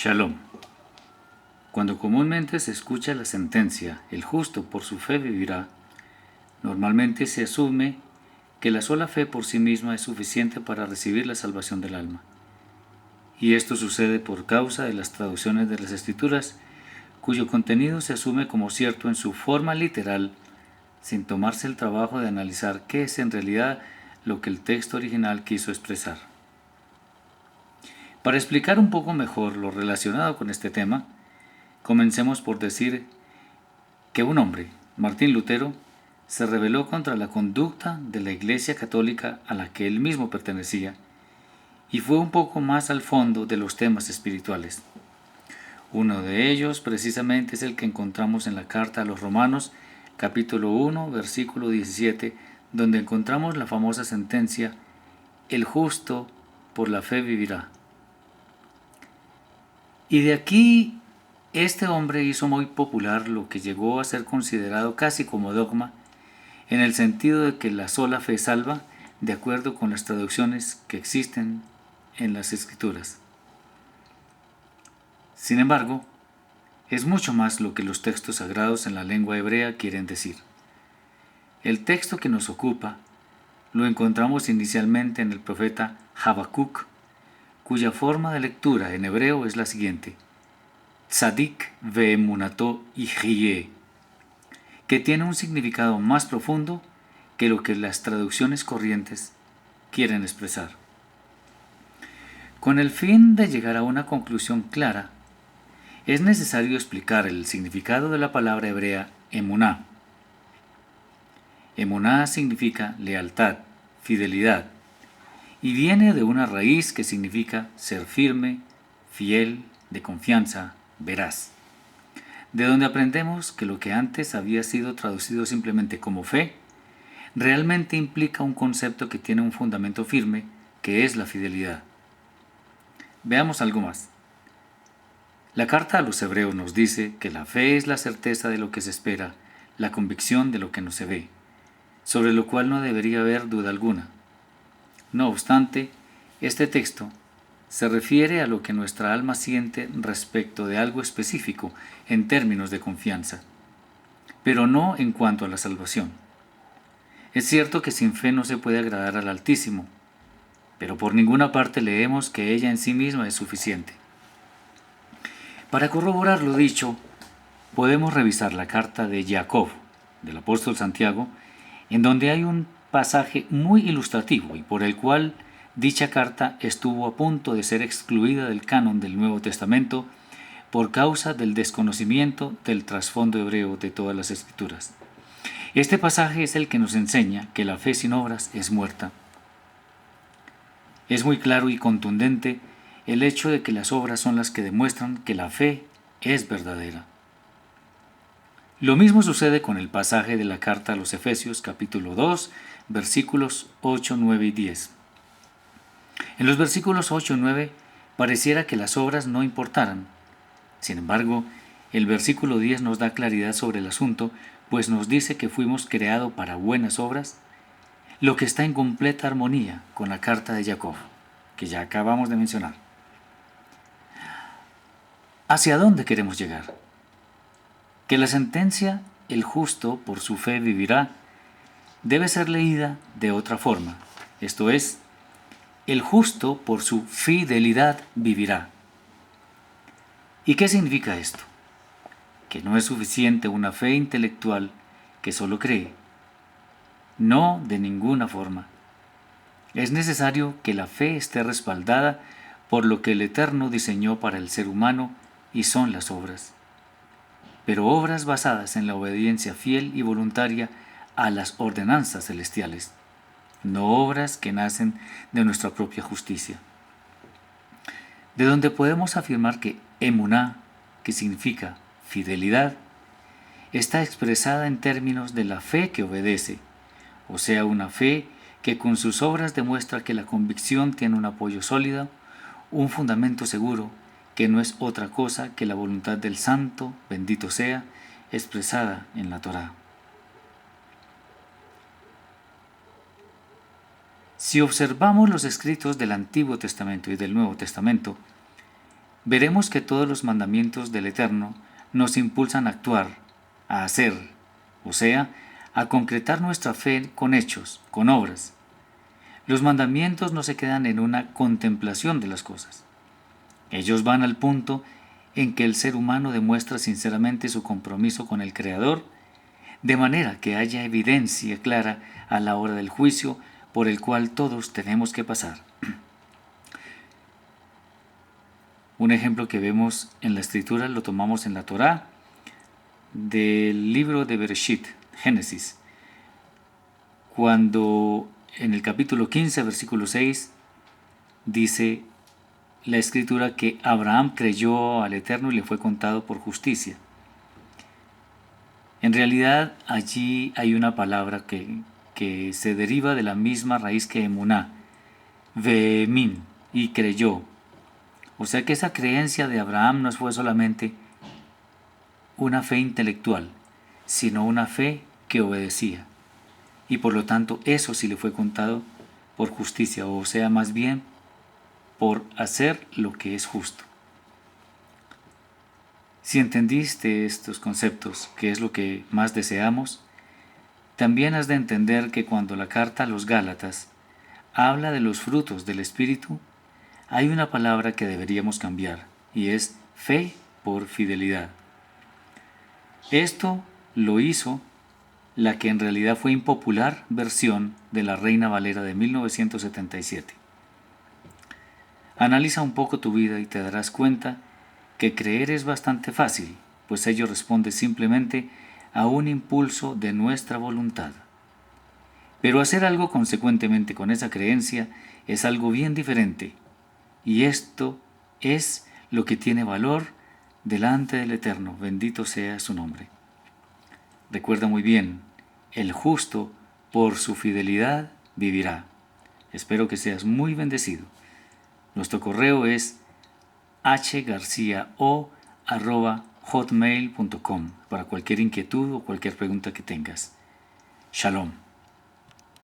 Shalom. Cuando comúnmente se escucha la sentencia, el justo por su fe vivirá, normalmente se asume que la sola fe por sí misma es suficiente para recibir la salvación del alma. Y esto sucede por causa de las traducciones de las Escrituras, cuyo contenido se asume como cierto en su forma literal, sin tomarse el trabajo de analizar qué es en realidad lo que el texto original quiso expresar. Para explicar un poco mejor lo relacionado con este tema, comencemos por decir que un hombre, Martín Lutero, se rebeló contra la conducta de la Iglesia Católica a la que él mismo pertenecía y fue un poco más al fondo de los temas espirituales. Uno de ellos precisamente es el que encontramos en la carta a los Romanos, capítulo 1, versículo 17, donde encontramos la famosa sentencia: el justo por la fe vivirá. Y de aquí este hombre hizo muy popular lo que llegó a ser considerado casi como dogma, en el sentido de que la sola fe salva, de acuerdo con las traducciones que existen en las Escrituras. Sin embargo, es mucho más lo que los textos sagrados en la lengua hebrea quieren decir. El texto que nos ocupa lo encontramos inicialmente en el profeta Habacuc, cuya forma de lectura en hebreo es la siguiente: Tzadik ve'emunato yihye, que tiene un significado más profundo que lo que las traducciones corrientes quieren expresar. Con el fin de llegar a una conclusión clara, es necesario explicar el significado de la palabra hebrea emuná. Emuná significa lealtad, fidelidad, y viene de una raíz que significa ser firme, fiel, de confianza, veraz. De donde aprendemos que lo que antes había sido traducido simplemente como fe, realmente implica un concepto que tiene un fundamento firme, que es la fidelidad. Veamos algo más. La carta a los hebreos nos dice que la fe es la certeza de lo que se espera, la convicción de lo que no se ve, sobre lo cual no debería haber duda alguna. No obstante, este texto se refiere a lo que nuestra alma siente respecto de algo específico en términos de confianza, pero no en cuanto a la salvación. Es cierto que sin fe no se puede agradar al Altísimo, pero por ninguna parte leemos que ella en sí misma es suficiente. Para corroborar lo dicho, podemos revisar la carta de Jacob, del apóstol Santiago, en donde hay un pasaje muy ilustrativo y por el cual dicha carta estuvo a punto de ser excluida del canon del Nuevo Testamento por causa del desconocimiento del trasfondo hebreo de todas las Escrituras. Este pasaje es el que nos enseña que la fe sin obras es muerta. Es muy claro y contundente el hecho de que las obras son las que demuestran que la fe es verdadera. Lo mismo sucede con el pasaje de la carta a los Efesios, capítulo 2, versículos 8, 9 y 10. En los versículos 8 y 9 pareciera que las obras no importaran. Sin embargo, el versículo 10 nos da claridad sobre el asunto, pues nos dice que fuimos creados para buenas obras, lo que está en completa armonía con la carta de Jacob, que ya acabamos de mencionar. ¿Hacia dónde queremos llegar? Que la sentencia "el justo por su fe vivirá" debe ser leída de otra forma, esto es, el justo por su fidelidad vivirá. ¿Y qué significa esto? Que no es suficiente una fe intelectual que solo cree. No, de ninguna forma. Es necesario que la fe esté respaldada por lo que el Eterno diseñó para el ser humano, y son las obras. Pero obras basadas en la obediencia fiel y voluntaria a las ordenanzas celestiales, no obras que nacen de nuestra propia justicia. De donde podemos afirmar que emuná, que significa fidelidad, está expresada en términos de la fe que obedece, o sea, una fe que con sus obras demuestra que la convicción tiene un apoyo sólido, un fundamento seguro, que no es otra cosa que la voluntad del Santo, bendito sea, expresada en la Torá. Si observamos los escritos del Antiguo Testamento y del Nuevo Testamento, veremos que todos los mandamientos del Eterno nos impulsan a actuar, a hacer, o sea, a concretar nuestra fe con hechos, con obras. Los mandamientos no se quedan en una contemplación de las cosas. Ellos van al punto en que el ser humano demuestra sinceramente su compromiso con el Creador, de manera que haya evidencia clara a la hora del juicio por el cual todos tenemos que pasar. Un ejemplo que vemos en la Escritura lo tomamos en la Torá, del libro de Bereshit, Génesis, cuando en el capítulo 15, versículo 6, dice la Escritura que Abraham creyó al Eterno y le fue contado por justicia. En realidad allí hay una palabra que se deriva de la misma raíz que emuná, ve'emin, y creyó. O sea que esa creencia de Abraham no fue solamente una fe intelectual, sino una fe que obedecía. Y por lo tanto eso sí le fue contado por justicia, o sea, más bien por hacer lo que es justo. Si entendiste estos conceptos, que es lo que más deseamos, también has de entender que cuando la carta a los Gálatas habla de los frutos del Espíritu, hay una palabra que deberíamos cambiar, y es fe por fidelidad. Esto lo hizo la que en realidad fue impopular versión de la Reina Valera de 1977. Analiza un poco tu vida y te darás cuenta que creer es bastante fácil, pues ello responde simplemente a un impulso de nuestra voluntad. Pero hacer algo consecuentemente con esa creencia es algo bien diferente, y esto es lo que tiene valor delante del Eterno, bendito sea su nombre. Recuerda muy bien, el justo por su fidelidad vivirá. Espero que seas muy bendecido. Nuestro correo es hgarciao@hotmail.com para cualquier inquietud o cualquier pregunta que tengas. Shalom.